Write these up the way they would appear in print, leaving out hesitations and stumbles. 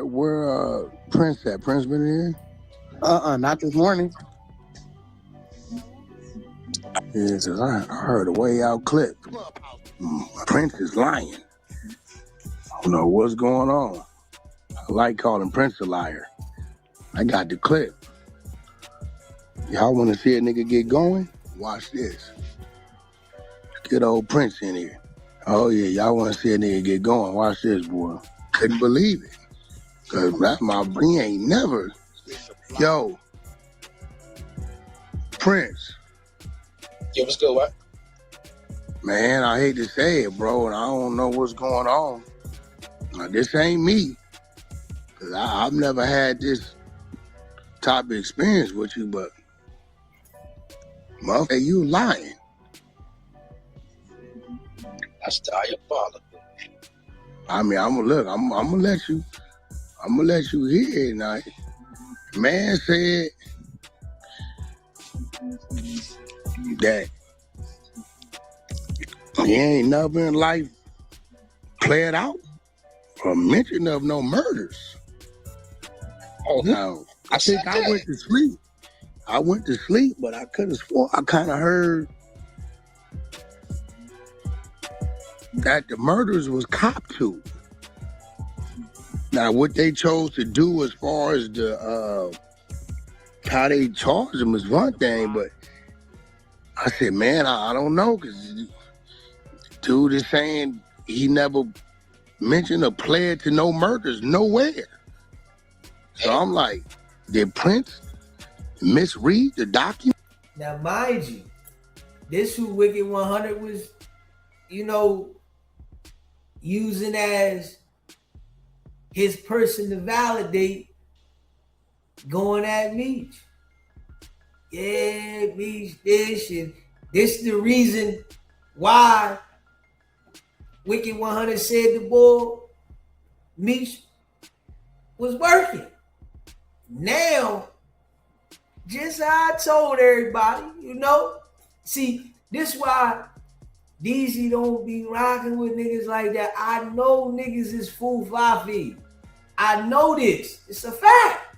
Where Prince at? Prince been in Not this morning. here? Yeah, cause I heard a way out clip. Prince is lying. I don't know what's going on. I like calling Prince a liar. I got the clip. Y'all want to see a nigga get going? Watch this. Get old Prince in here. Oh yeah, y'all want to see a nigga get going? Watch this, boy. Couldn't believe it. Cause that's he ain't never. Yo, Prince. Yeah, what's good, what? Man, I hate to say it, bro, and I don't know what's going on. Now, this ain't me. Cause I've never had this type of experience with you, but motherfucker, you lying. That's diabolical. I mean, I'm gonna let you hear it now. Man said that he ain't never in life played out or mention of no murders. Oh, Now, I think I went to sleep. But I could have sworn I kind of heard that the murders was cop to. Now, what they chose to do as far as the how they charged him is one thing, but I said, man, I don't know, because dude is saying he never mentioned a pledge to no murders nowhere. So I'm like, did Prince misread the document? Now, mind you, this who Wicked100 was, using as his person to validate going at Meech. Yeah, Meech this, and this is the reason why Wicked100 said the boy Meech was working. Now, just how I told everybody, see, this why DEEZY don't be rocking with niggas like that. I know niggas is fufafi. I know this. It's a fact.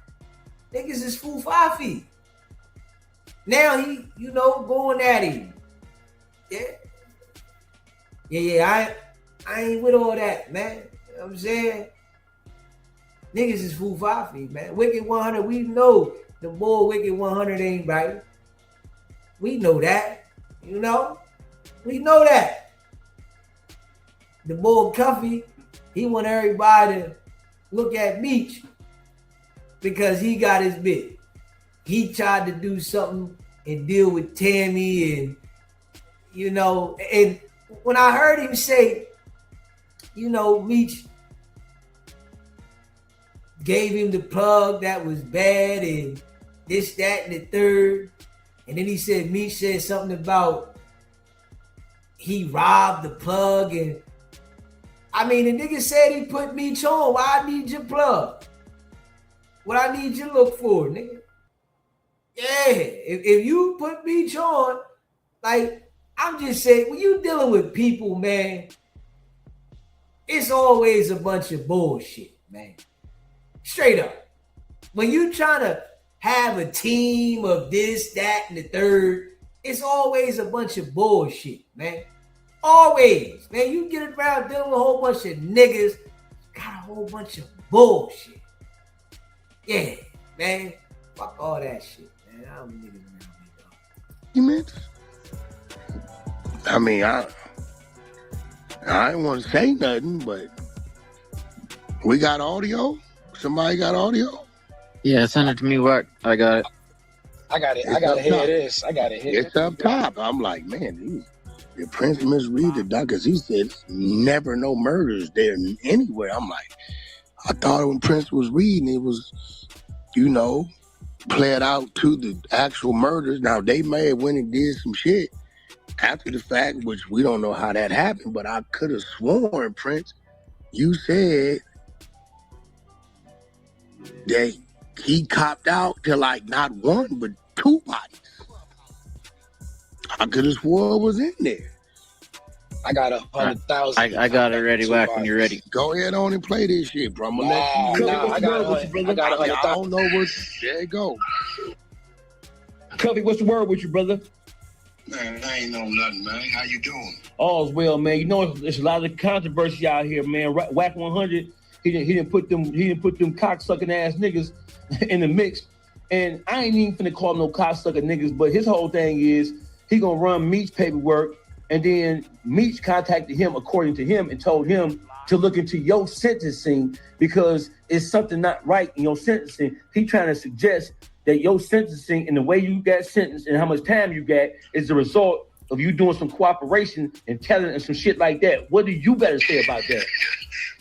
Niggas is fufafi. Now he, going at him. Yeah. I ain't with all that, man. You know what I'm saying? Niggas is fufafi, man. Wicked100, we know the boy Wicked100 ain't right. We know that. We know that. The boy Cuffy, he want everybody to look at Meech because he got his bit. He tried to do something and deal with Tammy and, and when I heard him say, Meech gave him the plug that was bad and this, that, and the third. And then he said, Meech said something about he robbed the plug. And I mean, the nigga said he put Meech on. Why I need your plug? What I need you to look for, nigga? Yeah, if you put Meech on, like, I'm just saying, when you dealing with people, man, it's always a bunch of bullshit, man. Straight up. When you trying to have a team of this, that, and the third, it's always a bunch of bullshit, man. Always. Man, you get around dealing with a whole bunch of niggas, got a whole bunch of bullshit. Yeah, man. Fuck all that shit, man. I don't niggas around me, dog. You meant? I mean, I didn't want to say nothing, but we got audio? Somebody got audio? Yeah, send it to me, Work. I got it. I got to hear this. It's up top. I'm like, man, did Prince misread the doc? Because he said never no murders there anywhere. I'm like, I thought when Prince was reading, it was, played out to the actual murders. Now, they may have went and did some shit after the fact, which we don't know how that happened, but I could have sworn, Prince, you said that he copped out to like not one, but two bodies. I could have swore it was in there. I got 100,000. I got it ready, Wack, when you're ready. Go ahead on and play this shit, bro. I'm gonna let you. Nah, I got 100,000. I don't know what. There you go. Cuffy, what's the word with you, brother? Man, I ain't know nothing, man. How you doing? All's well, man. You know, there's a lot of controversy out here, man. Wicked100, he didn't put them cocksucking ass niggas in the mix. And I ain't even finna call them no cocksucker niggas, but his whole thing is he gonna run Meech's paperwork, and then Meech contacted him, according to him, and told him to look into your sentencing because it's something not right in your sentencing. He trying to suggest that your sentencing and the way you got sentenced and how much time you got is the result of you doing some cooperation and telling and some shit like that. What do you better say about that?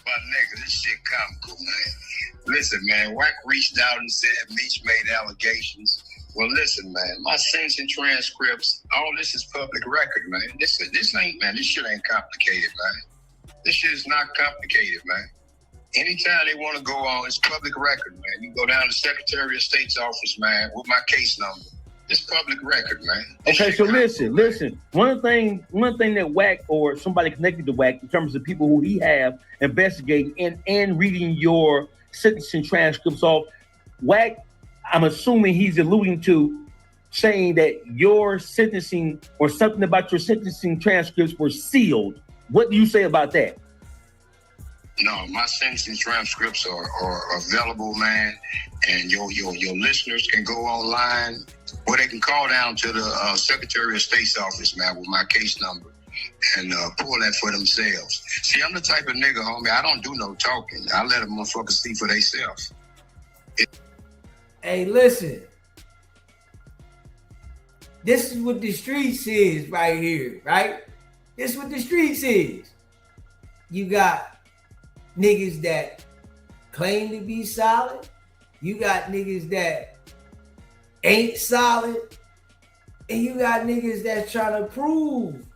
My nigga, this shit comical, man. Listen, man, Wack reached out and said Meech made allegations. Well, listen, man, my sentencing transcripts, all this is public record, man. This ain't, man, this shit ain't complicated, man. This shit is not complicated, man. Anytime they want to go on, it's public record, man. You go down to the Secretary of State's office, man, with my case number. It's public record, man. Okay, so listen. One thing that Wack or somebody connected to Wack in terms of people who he have investigating and reading your sentencing transcripts off, Wack, I'm assuming he's alluding to saying that your sentencing or something about your sentencing transcripts were sealed. What do you say about that? No, my sentencing transcripts are available, man, and your listeners can go online, or they can call down to the Secretary of State's office, man, with my case number, and pull that for themselves. See, I'm the type of nigga, homie, I don't do no talking. I let a motherfucker see for themselves. Hey, listen. This is what the streets is right here, right? This is what the streets is. You got niggas that claim to be solid. You got niggas that ain't solid. And you got niggas that trying to prove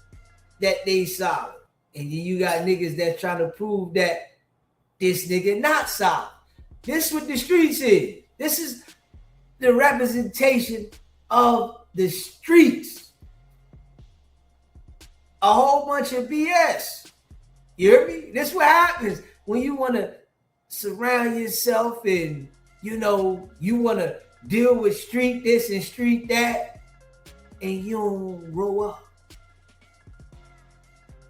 that they solid. And then you got niggas that trying to prove that this nigga not solid. This is what the streets is. This is the representation of the streets. A whole bunch of BS. You hear me? This is what happens when you want to surround yourself and, you want to deal with street this and street that, and you don't grow up.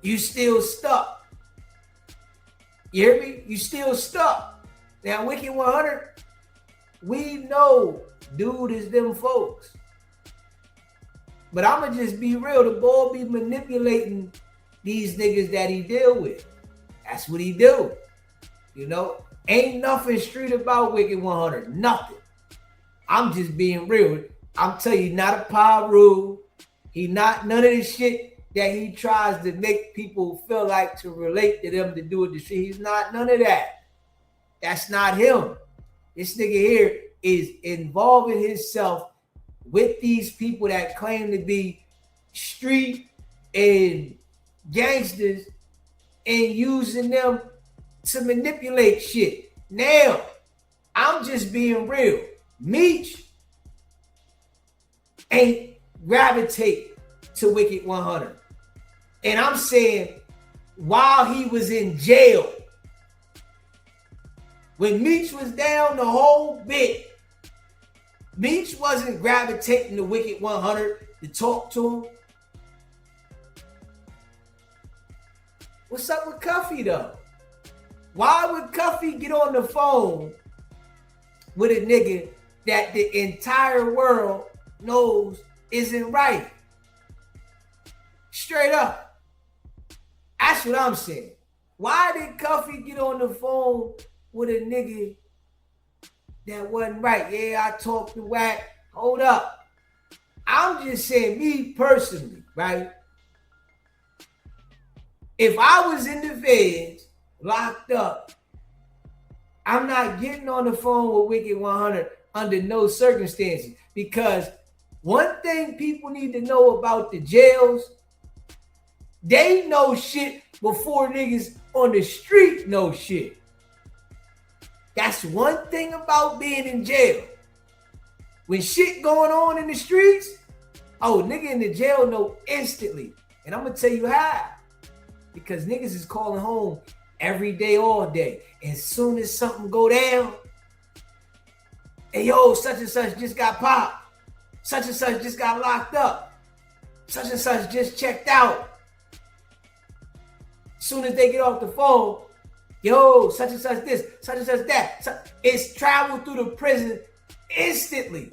You still stuck. You hear me? You still stuck. Now, Wicked100, we know dude is them folks. But I'ma just be real. The boy be manipulating these niggas that he deal with. That's what he do. Ain't nothing street about Wicked100. Nothing. I'm just being real. I'm telling you, not a power rule. He not none of this shit that he tries to make people feel like to relate to them to do it. He's not none of that. That's not him. This nigga here is involving himself with these people that claim to be street and gangsters and using them to manipulate shit. Now, I'm just being real. Meech ain't gravitate to Wicked100. And I'm saying while he was in jail, when Meech was down the whole bit, Meech wasn't gravitating to Wicked100 to talk to him. What's up with Cuffy though? Why would Cuffy get on the phone with a nigga that the entire world knows isn't right? Straight up. That's what I'm saying. Why did Cuffy get on the phone with a nigga that wasn't right? Yeah, I talked to Wack. Hold up. I'm just saying, me personally, right? If I was in the feds, locked up, I'm not getting on the phone with Wicked100 under no circumstances, because one thing people need to know about the jails, they know shit before niggas on the street know shit. That's one thing about being in jail. When shit going on in the streets, nigga in the jail know instantly. And I'm gonna tell you how. because niggas is calling home every day, all day. And as soon as something go down, hey, yo, such and such just got popped. Such and such just got locked up. Such and such just checked out. As soon as they get off the phone, yo, such and such this, such and such that. It's traveled through the prison instantly.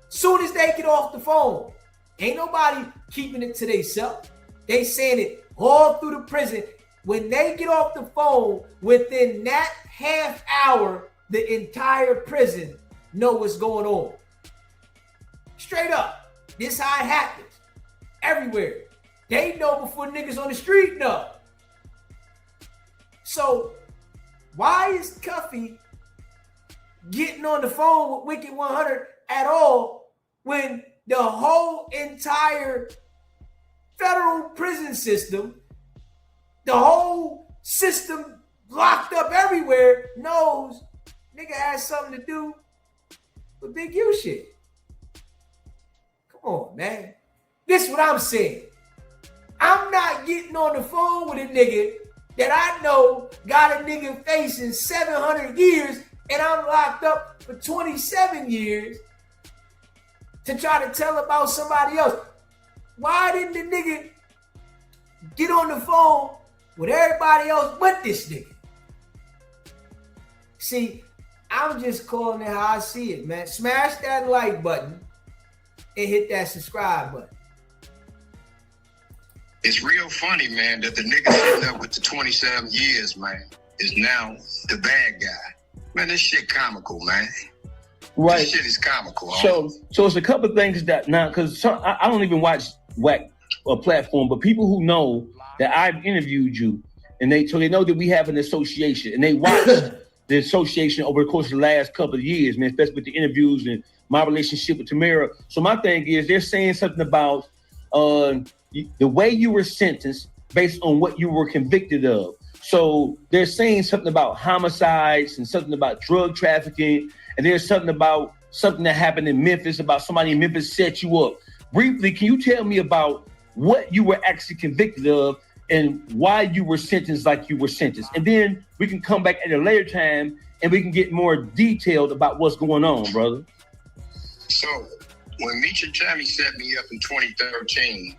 Soon as they get off the phone. Ain't nobody keeping it to themselves. They saying it all through the prison. When they get off the phone, within that half hour, the entire prison know what's going on. Straight up. This how it happens. Everywhere. They know before niggas on the street know. So, why is Cuffy getting on the phone with Wicked100 at all when the whole entire federal prison system, the whole system locked up everywhere, knows nigga has something to do with Big U shit? Come on, man. This is what I'm saying. I'm not getting on the phone with a nigga that I know got a nigga facing 700 years and I'm locked up for 27 years to try to tell about somebody else. Why didn't the nigga get on the phone with everybody else but this nigga? See, I'm just calling it how I see it, man. Smash that like button and hit that subscribe button. It's real funny, man, that the nigga sitting up with the 27 years, man, is now the bad guy. Man, this shit comical, man. Right. This shit is comical. So it's a couple of things that now, because I don't even watch Whack or platform, but people who know that I've interviewed you, and they know that we have an association, and they watch the association over the course of the last couple of years, man, especially with the interviews and my relationship with Tamara. So my thing is, they're saying something about the way you were sentenced based on what you were convicted of. So they're saying something about homicides and something about drug trafficking, and there's something about something that happened in Memphis, about somebody in Memphis set you up. Briefly, can you tell me about what you were actually convicted of and why you were sentenced like you were sentenced? And then we can come back at a later time and we can get more detailed about what's going on, brother. So when Meech and Tammy set me up in 2013,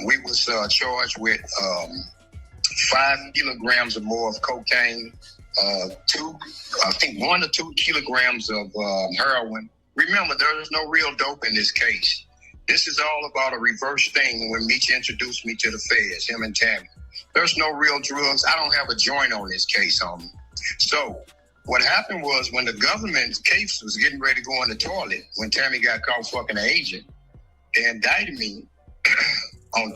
we was charged with 5 kilograms or more of cocaine, 1 to 2 kilograms of heroin. Remember, there is no real dope in this case. This is all about a reverse thing when Meech introduced me to the feds, him and Tammy. There's no real drugs. I don't have a joint on this case, homie. So what happened was when the government's case was getting ready to go in the toilet, when Tammy got caught fucking an agent, they indicted me on.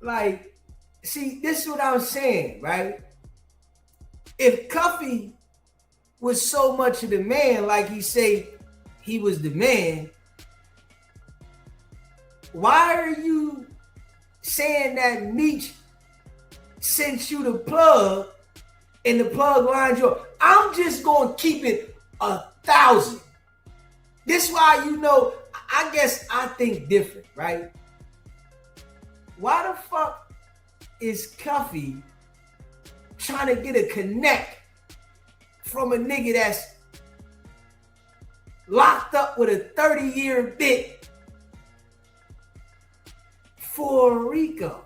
Like, see, this is what I'm saying, right? If Cuffy was so much of the man, like he say he was the man, why are you saying that Meech sent you the plug and the plug lined you up? I'm just gonna keep it 1,000. This is why, you know, I guess I think different, right? Why the fuck is Cuffy trying to get a connect from a nigga that's locked up with a 30-year bit for Rico?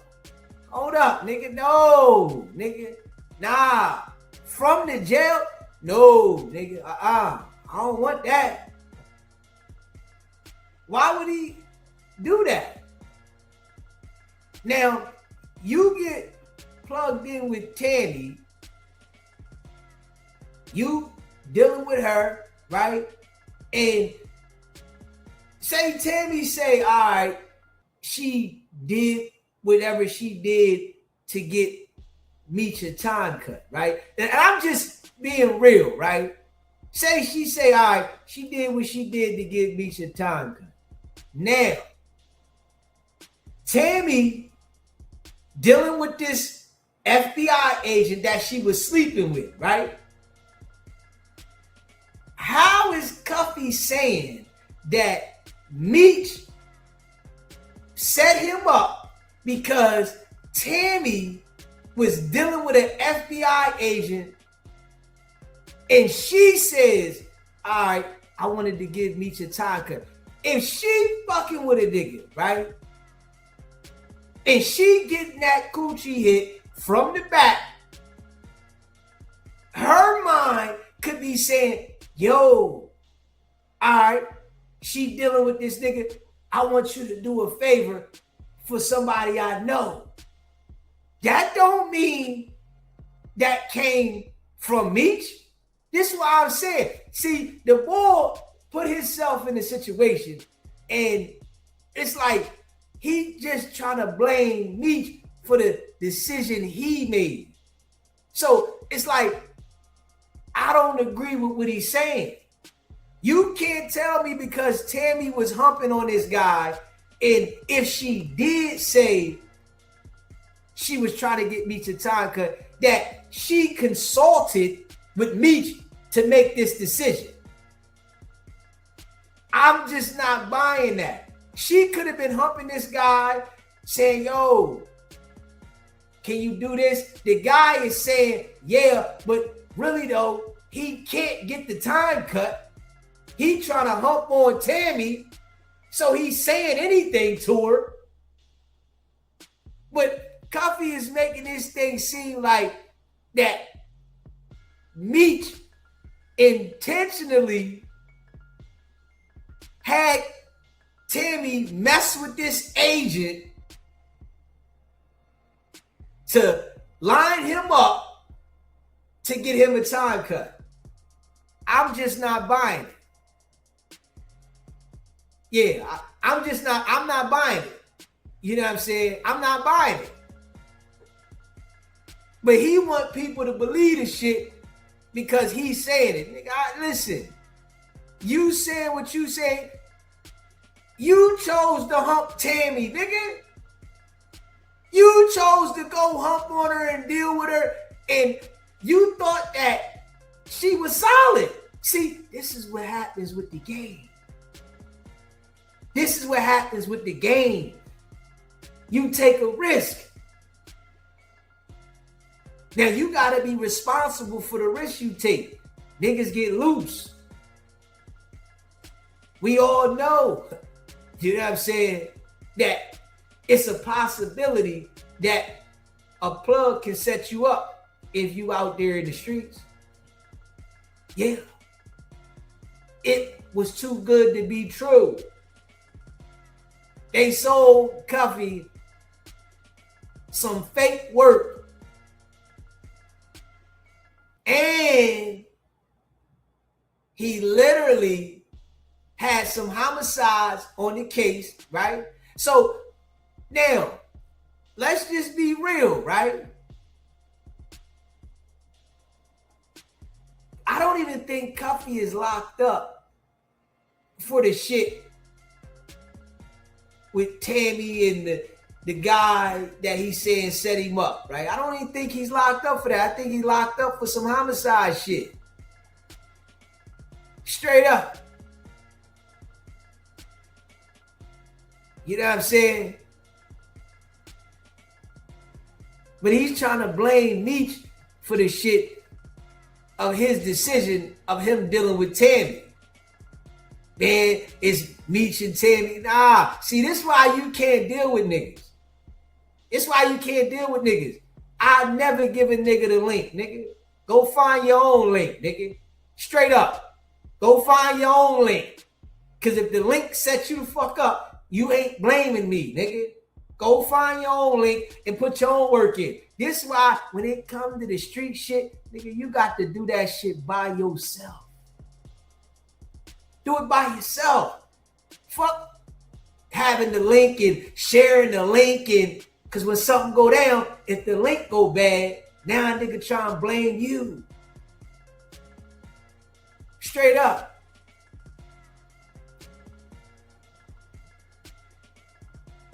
Hold up, nigga. No, nigga. Nah. From the jail? No, nigga. I don't want that. Why would he do that? Now, you get plugged in with Tammy. You dealing with her, right? And say Tammy say, all right, she did whatever she did to get Meech a time cut, right? And I'm just being real, right? Say she say, all right, she did what she did to get Meech a time cut. Now, Tammy dealing with this FBI agent that she was sleeping with, right? How is Cuffy saying that Meech set him up because Tammy was dealing with an FBI agent and she says, all right, I wanted to give Meech a time cut. If she fucking with a nigga, right? And she getting that coochie hit from the back, her mind could be saying, yo, all right, she dealing with this nigga. I want you to do a favor for somebody I know. That don't mean that came from Meech. This is what I'm saying. See, the boy put himself in a situation and it's like he just trying to blame Meech for the decision he made. So it's like, I don't agree with what he's saying. You can't tell me because Tammy was humping on this guy, and if she did say she was trying to get Meech a time cut, that she consulted with Meech to make this decision. I'm just not buying that. She could have been humping this guy, saying, yo, can you do this? The guy is saying, yeah, but really though, he can't get the time cut. He trying to hump on Tammy, so he's saying anything to her. But Cuffy is making this thing seem like that Meech intentionally had Tammy mess with this agent to line him up to get him a time cut. I'm just not buying it. Yeah, I'm not buying it. You know what I'm saying? I'm not buying it. But he want people to believe the shit because he's saying it. Nigga, listen, you saying what you say, you chose to hump Tammy, nigga. You chose to go hump on her and deal with her, and you thought that she was solid. See, this is what happens with the game. This is what happens with the game. You take a risk. Now you gotta be responsible for the risk you take. Niggas get loose. We all know, you know what I'm saying, that it's a possibility that a plug can set you up if you out there in the streets. Yeah. It was too good to be true. They sold Cuffy some fake work. And he literally had some homicides on the case, right? So now, let's just be real, right? I don't even think Cuffy is locked up for the shit with Tammy and the guy that he's saying set him up, right? I don't even think he's locked up for that. I think he's locked up for some homicide shit. Straight up. You know what I'm saying? But he's trying to blame Meech for the shit of his decision of him dealing with Tammy. Man, it's Meech and Tammy. Nah, see, this is why you can't deal with niggas. It's why you can't deal with niggas. I never give a nigga the link, nigga. Go find your own link, nigga. Straight up. Go find your own link. Because if the link sets you the fuck up, you ain't blaming me, nigga. Go find your own link and put your own work in. This is why when it comes to the street shit, nigga, you got to do that shit by yourself. Do it by yourself. Fuck having the link and sharing the link, and because when something go down, if the link go bad, now a nigga try and blame you. Straight up.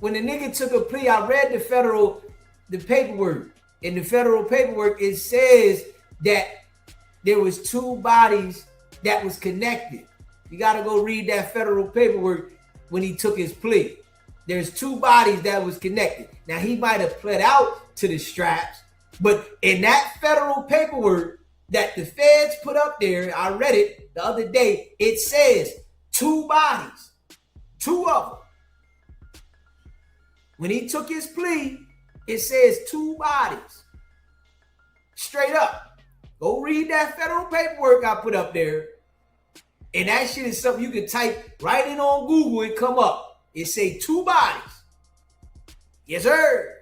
When the nigga took a plea, I read the paperwork. In the federal paperwork, it says that there was 2 bodies that was connected. You got to go read that federal paperwork when he took his plea. There's 2 bodies that was connected. Now, he might have pled out to the straps, but in that federal paperwork that the feds put up there, I read it the other day, it says 2 bodies. 2 of them. When he took his plea, it says 2 bodies. Straight up. Go read that federal paperwork I put up there. And that shit is something you can type right in on Google and come up. It say 2 bodies. Yes, sir.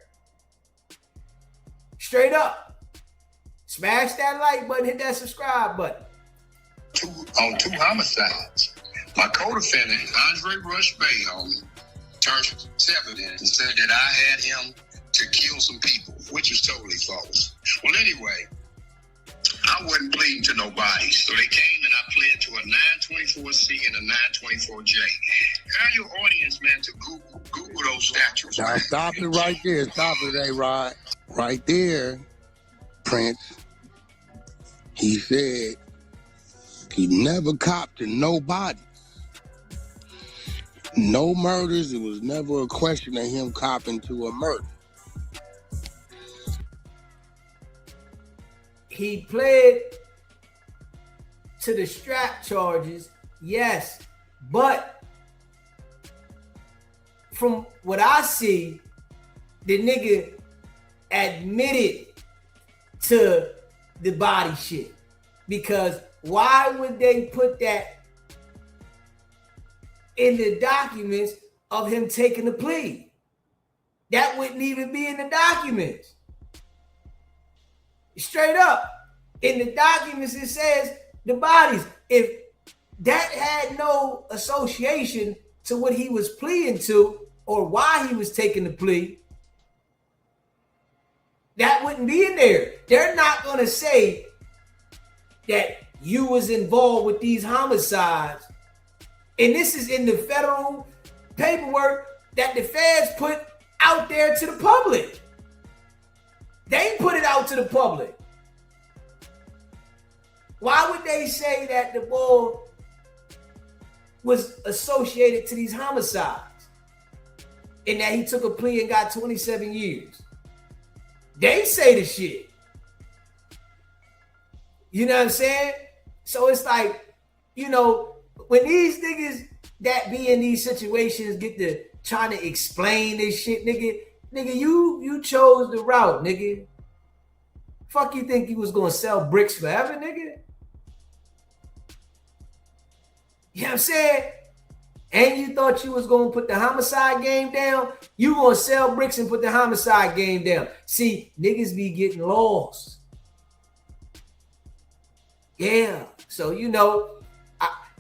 Straight up. Smash that like button, hit that subscribe button. On 2 homicides. My co-defendant, Andre Rush Bay, homie, turned 7 and said that I had him to kill some people, which is totally false. Well, anyway, I wasn't pleading to nobody, so they came and I pled to a 924C and a 924J. Tell your audience, man, to Google those statutes. Now stop it right there. Stop it, A-Rod. Right there, Prince. He said he never copped to nobody. No murders. It was never a question of him copping to a murder. He pled to the strap charges, yes, but from what I see, the nigga admitted to the body shit. Because why would they put that in the documents of him taking the plea? That wouldn't even be in the documents. Straight up. In the documents, it says the bodies. If that had no association to what he was pleading to or why he was taking the plea, that wouldn't be in there. They're not going to say that you was involved with these homicides. And this is in the federal paperwork that the feds put out there to the public. They put it out to the public. Why would they say that the boy was associated to these homicides and that he took a plea and got 27 years? They say the shit. You know what I'm saying? So it's like, you know, when these niggas that be in these situations get to trying to explain this shit, nigga, you chose the route, nigga. Fuck you think you was gonna sell bricks forever, nigga? You know what I'm saying? And you thought you was gonna put the homicide game down? You gonna sell bricks and put the homicide game down. See, niggas be getting lost. Yeah. So, you know,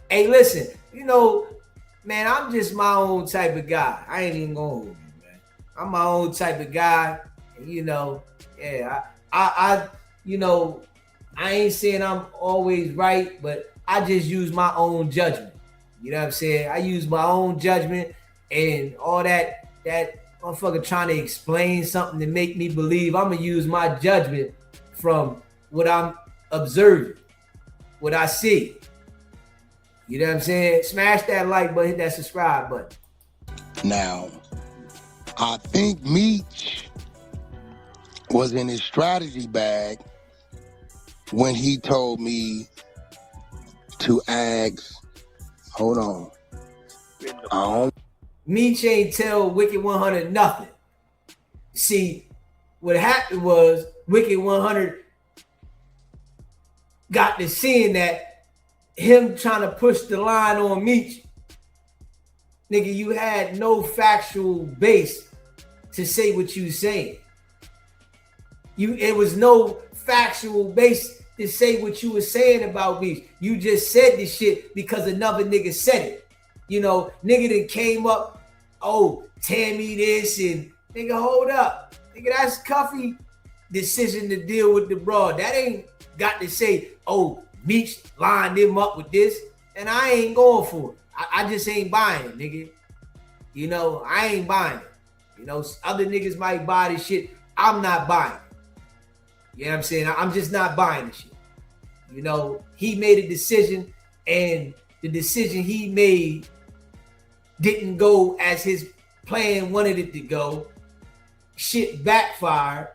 hey, listen, you know, man, I'm just my own type of guy. I ain't even gonna hold you, man. I'm my own type of guy. And, you know, yeah, I you know, I ain't saying I'm always right, but I just use my own judgment. You know what I'm saying? I use my own judgment and all that motherfucker trying to explain something to make me believe. I'm gonna use my judgment from what I'm observing, what I see. You know what I'm saying? Smash that like button, hit that subscribe button. Now, I think Meech was in his strategy bag when he told me to ask, hold on. Meech ain't tell Wicked100 nothing. See, what happened was Wicked100 got to seeing that him trying to push the line on Meech. Nigga, you had no factual base to say what you saying. It was no factual base to say what you were saying about Meech. You just said this shit because another nigga said it. You know, nigga that came up, oh, Tammy this and nigga, hold up. Nigga, that's Cuffy decision to deal with the broad. That ain't got to say, oh, Meech lined him up with this, and I ain't going for it. I just ain't buying it, nigga. You know, I ain't buying it. You know, other niggas might buy this shit. I'm not buying it. You know what I'm saying? I'm just not buying the shit. You know, he made a decision, and the decision he made didn't go as his plan wanted it to go, shit backfired,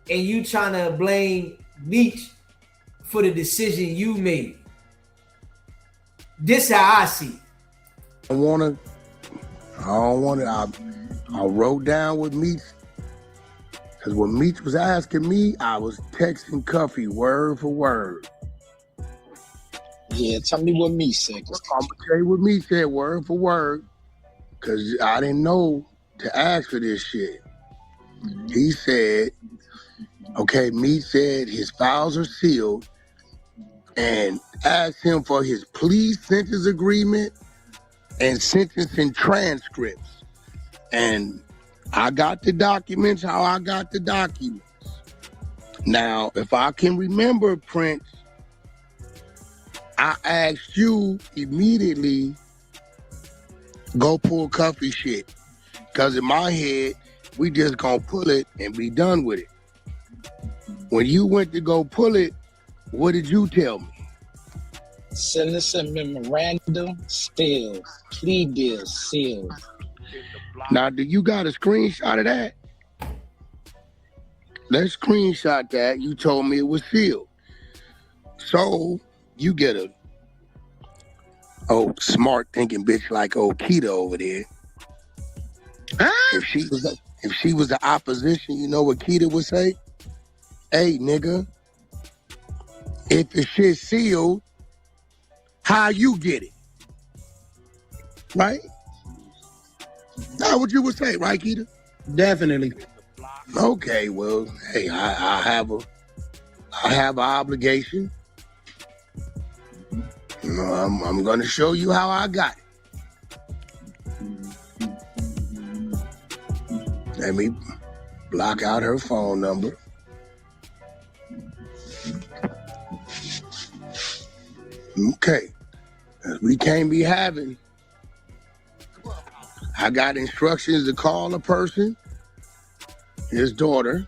and you trying to blame Meech for the decision you made. This how I see it. I don't want to. I wrote down what Meech, because when Meech was asking me, I was texting Cuffy word for word. Yeah, tell me what me said. I'm going to tell you what Meech said word for word, because I didn't know to ask for this shit. He said, okay, Meech said his files are sealed, and asked him for his plea sentence agreement and sentencing transcripts. And I got the documents how I got the documents. Now, if I can remember, Prince, I asked you immediately, go pull Cuffy shit. Because in my head, we just gonna pull it and be done with it. When you went to go pull it, what did you tell me? Sentencing memorandum sealed. Plea deal sealed. Now, do you got a screenshot of that? Let's screenshot that. You told me it was sealed. So, you get a smart thinking bitch like old Keita over there. If she was the opposition, you know what Keita would say? Hey, nigga, if the shit's sealed, how you get it? Right? That's what you would say, right, Keita? Definitely. Okay, well, hey, I have an obligation. You know, I'm gonna show you how I got it. Let me block out her phone number. Okay, we can't be having. I got instructions to call a person, his daughter,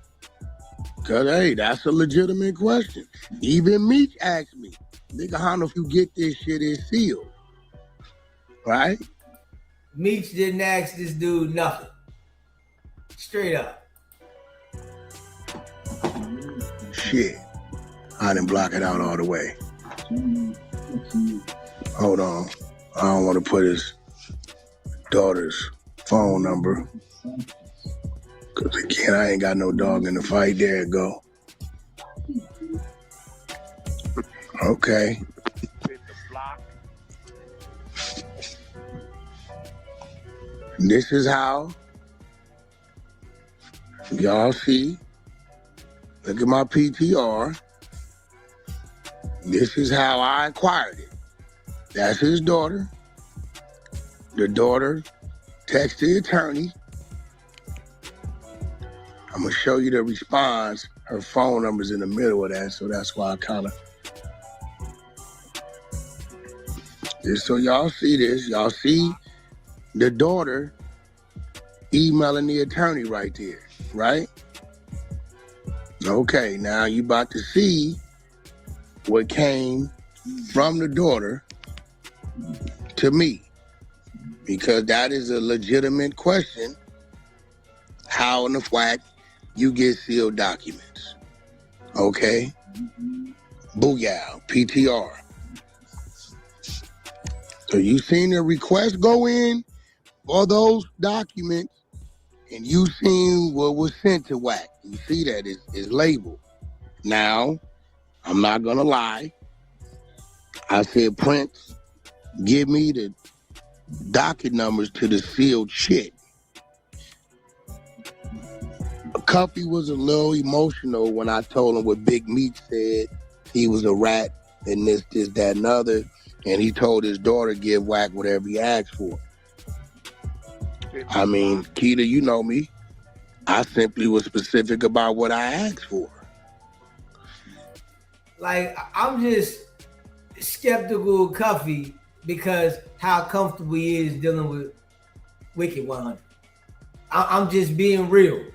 because, hey, that's a legitimate question. Even Meech asked me, nigga, how if you get this shit is sealed? Right? Meech didn't ask this dude nothing. Straight up. Shit. I didn't block it out all the way. Hold on. I don't want to put his daughter's phone number. Because again, I ain't got no dog in the fight. There it go. Okay. This is how y'all see. Look at my PTR. This is how I acquired it. That's his daughter. The daughter texted the attorney. I'm going to show you the response. Her phone number's in the middle of that, so that's why I kind of... Just so y'all see this. Y'all see the daughter emailing the attorney right there, right? Okay, now you about to see what came from the daughter to me, because that is a legitimate question. How in the whack you get sealed documents? Okay. Booyah, PTR. So you seen the request go in for those documents, and you seen what was sent to whack. You see that it's labeled. Now, I'm not gonna lie. I said, Prince, give me the docket numbers to the sealed shit. Cuffy was a little emotional when I told him what Big Meech said. He was a rat and this, that, and other. And he told his daughter give whack whatever he asked for. I mean, Keita, you know me. I simply was specific about what I asked for. Like, I'm just skeptical of Cuffy because how comfortable he is dealing with Wicked100. I'm just being real.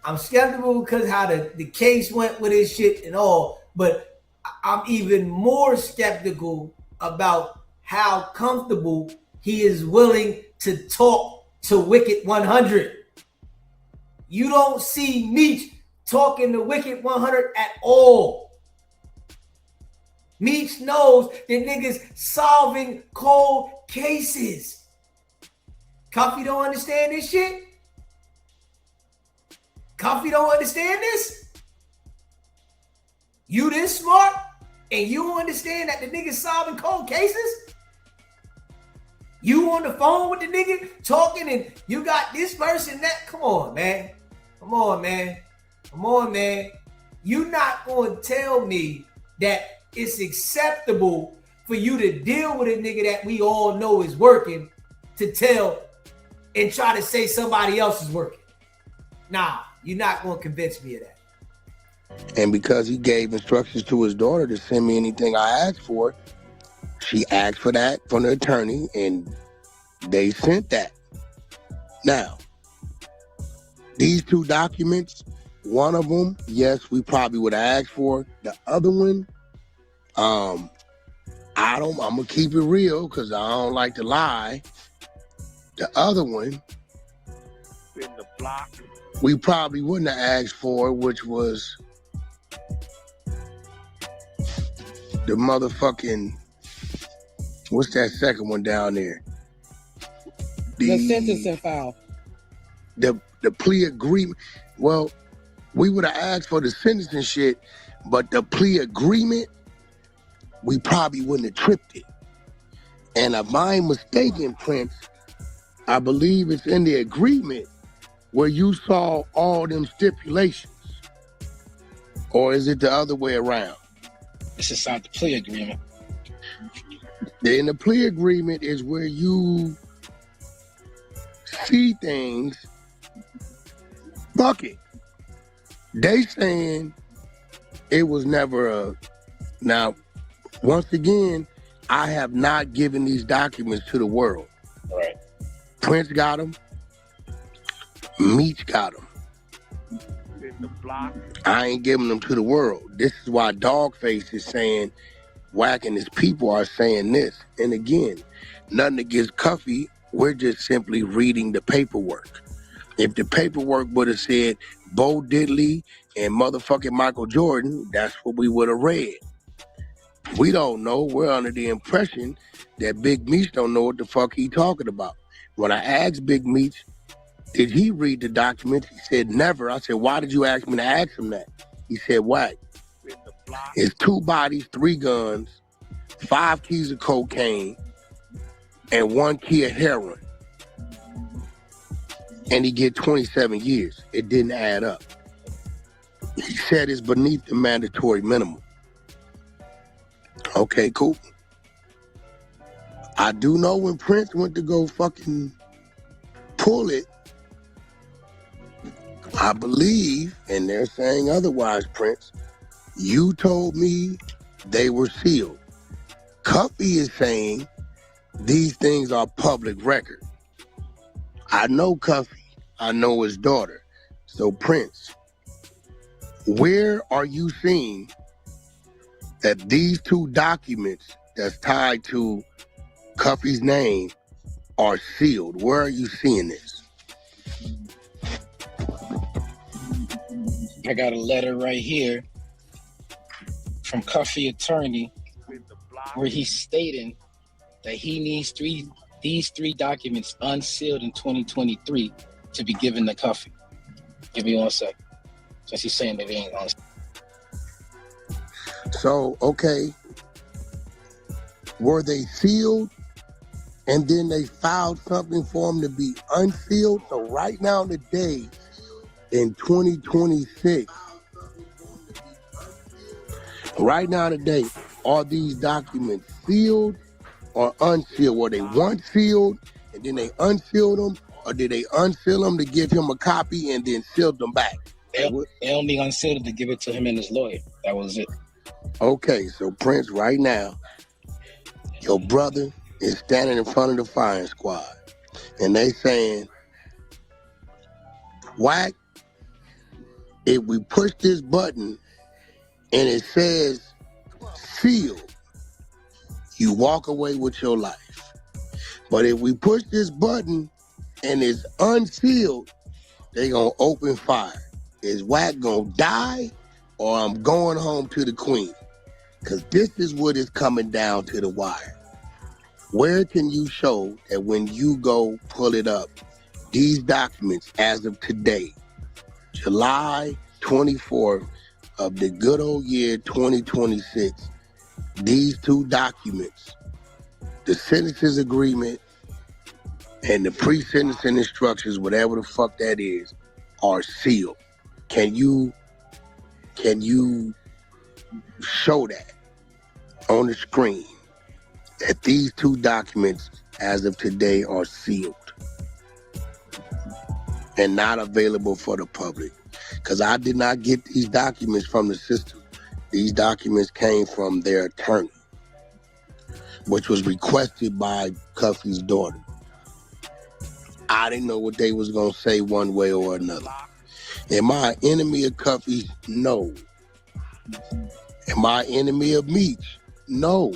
I'm skeptical because how the case went with his shit and all, but I'm even more skeptical about how comfortable he is willing to talk to Wicked100. You don't see Meech talking to Wicked100 at all. Meech knows that niggas solving cold cases. Cuffy don't understand this shit? Cuffy don't understand this? You this smart and you don't understand that the niggas solving cold cases? You on the phone with the nigga talking and you got this person that. Come on, man. Come on, man. Come on, man. You not going to tell me that it's acceptable for you to deal with a nigga that we all know is working to tell and try to say somebody else is working. Nah, you're not going to convince me of that. And because he gave instructions to his daughter to send me anything I asked for, she asked for that from the attorney, and they sent that. Now, these two documents, one of them, yes, we probably would have asked for. The other one, I'm gonna keep it real because I don't like to lie. The other one, in the block, we probably wouldn't have asked for, which was the motherfucking, what's that second one down there? The sentencing file. The plea agreement. Well, we would have asked for the sentencing shit, but the plea agreement, we probably wouldn't have tripped it. And if I'm mistaken, Prince, I believe it's in the agreement where you saw all them stipulations. Or is it the other way around? It's inside the plea agreement. In the plea agreement is where you see things. Fuck it. They saying it was never a... Now, once again, I have not given these documents to the world. Right. Prince got them. Meech got them. I ain't giving them to the world. This is why Dogface is saying, Wack and his people are saying this. And again, nothing against Cuffy. We're just simply reading the paperwork. If the paperwork would have said Bo Diddley and motherfucking Michael Jordan, that's what we would have read. We don't know. We're under the impression that Big Meech don't know what the fuck he talking about. When I asked Big Meech, did he read the documents? He said never. I said, why did you ask me to ask him that? He said, Wack, it's 2 bodies, 3 guns, 5 keys of cocaine, and 1 key of heroin. And he get 27 years. It didn't add up. He said it's beneath the mandatory minimum. Okay, cool. I do know when Prince went to go fucking pull it, I believe, and they're saying otherwise, Prince, you told me they were sealed. Cuffy is saying these things are public record. I know Cuffy. I know his daughter. So, Prince, where are you seeing that these 2 documents that's tied to Cuffy's name are sealed? Where are you seeing this? I got a letter right here from Cuffy attorney where he's stating that he needs these 3 documents unsealed in 2023 to be given to Cuffy. Give me 1 second. Since he's saying that they ain't unsealed. So, okay, were they sealed and then they filed something for them to be unsealed? So right now today, in 2026, right now today, are these documents sealed or unsealed? Were they once sealed and then they unsealed them, or did they unseal them to give him a copy and then sealed them back? They only unsealed to give it to him and his lawyer. That was it. Okay, so Prince, right now, your brother is standing in front of the firing squad, and they saying, Wack, if we push this button and it says sealed, you walk away with your life. But if we push this button and it's unsealed, they gonna open fire. Is Wack gonna die, or I'm going home to the queen? Because this is what is coming down to the wire. Where can you show that when you go pull it up, these documents as of today, July 24th of the good old year 2026, these two documents, the sentences agreement and the pre-sentencing instructions, whatever the fuck that is, are sealed? Can you show that on the screen that these two documents as of today are sealed and not available for the public? Because I did not get these documents from the system. These documents came from their attorney, which was requested by Cuffy's daughter. I didn't know what they was going to say one way or another. Am I an enemy of Cuffy? No. Am I an enemy of Meech? No.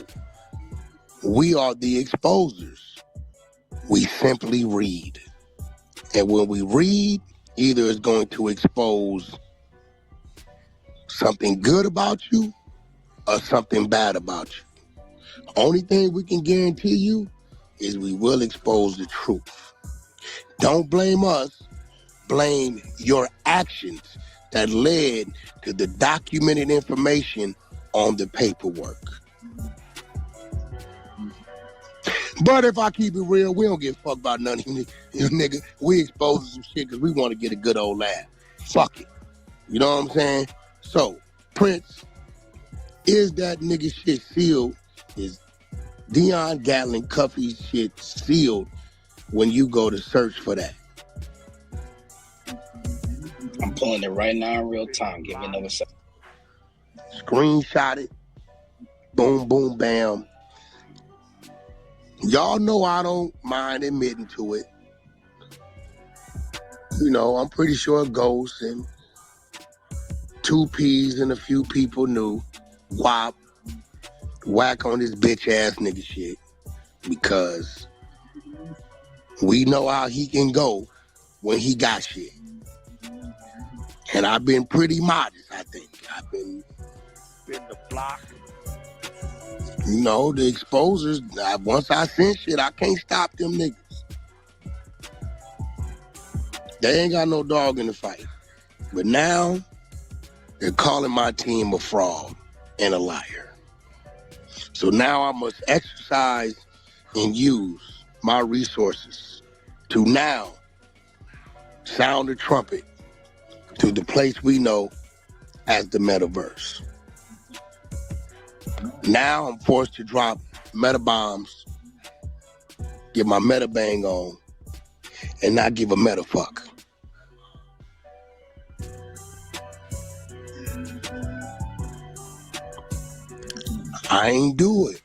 We are the exposers. We simply read. And when we read, either it's going to expose something good about you or something bad about you. Only thing we can guarantee you is we will expose the truth. Don't blame us. Blame your actions that led to the documented information on the paperwork. But if I keep it real, we don't give a fuck about none of you niggas. We expose some shit because we want to get a good old laugh. Fuck it. You know what I'm saying? So, Prince, is that nigga shit sealed? Is Dion Gatlin Cuffy's shit sealed when you go to search for that? I'm pulling it right now in real time. Give me another second. Screenshot it. Boom, boom, bam. Y'all know I don't mind admitting to it. You know, I'm pretty sure Ghost and 2Ps and a few people knew WAP, Wack on this bitch ass nigga shit, because we know how he can go when he got shit. And I've been pretty modest, I think. I've been the block. You know, the exposers, once I send shit, I can't stop them niggas. They ain't got no dog in the fight. But now, they're calling my team a fraud and a liar. So now I must exercise and use my resources to now sound the trumpet to the place we know as the metaverse. Now I'm forced to drop meta bombs, get my meta bang on, and not give a meta fuck. I ain't do it.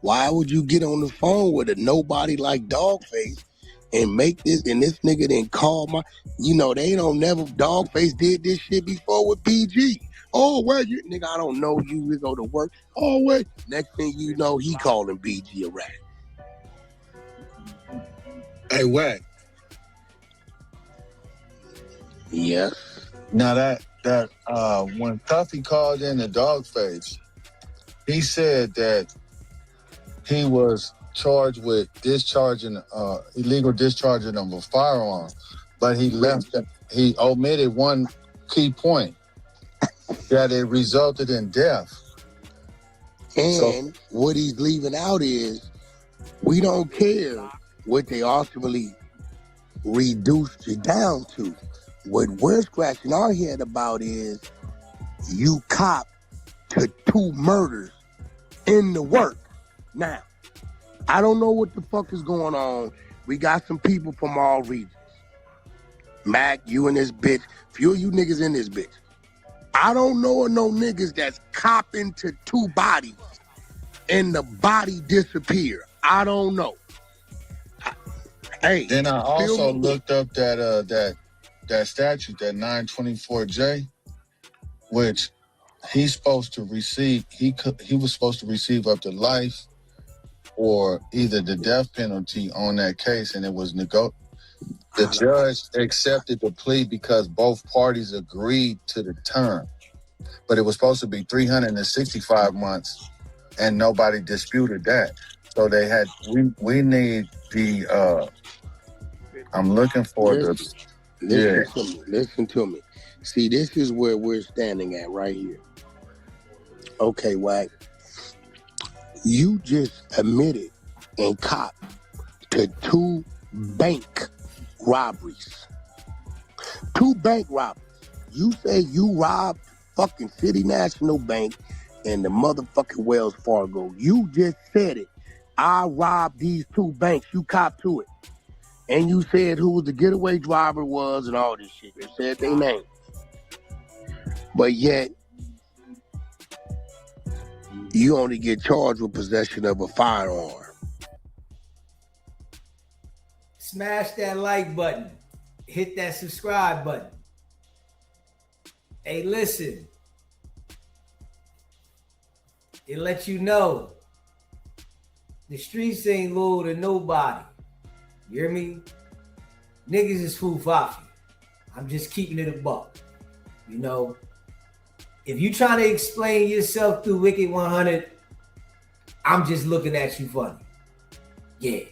Why would you get on the phone with a nobody like Dogface and make this, and this nigga then call my, you know, they don't never, Dogface did this shit before with BG. Oh, where you, nigga, I don't know you, we go to work. Oh, wait. Next thing you know, he calling BG a rat. Hey, Wack. Yes. Now that when Cuffy called in the Dogface, he said that he was charged with illegal discharging of a firearm, but he omitted one key point, that it resulted in death. And what he's leaving out is, we don't care what they ultimately reduced you down to. What we're scratching our head about is, you cop to 2 murders in the work. Now, I don't know what the fuck is going on. We got some people from all regions. Mac, you and this bitch, few of you niggas in this bitch. I don't know of no niggas that's copping to 2 bodies and the body disappear. I don't know. Then I also looked up that statute, that 924J, which he's supposed to receive. He was supposed to receive up to life or either the death penalty on that case, and it was The judge accepted the plea because both parties agreed to the term. But it was supposed to be 365 months, and nobody disputed that. So they had, we need the, I'm looking for Listen to me. See, this is where we're standing at right here. Okay, Wack. You just admitted and copped to 2 bank robberies. 2 bank robberies. You say you robbed fucking City National Bank and the motherfucking Wells Fargo. You just said it. I robbed these 2 banks. You copped to it. And you said who the getaway driver was and all this shit. You said their name. But yet, you only get charged with possession of a firearm. Smash that like button. Hit that subscribe button. Hey, listen. It lets you know the streets ain't loyal to nobody. You hear me? Niggas is foo-faffy. I'm just keeping it a buck. You know, if you trying to explain yourself through Wicked 100, I'm just looking at you funny. Yeah.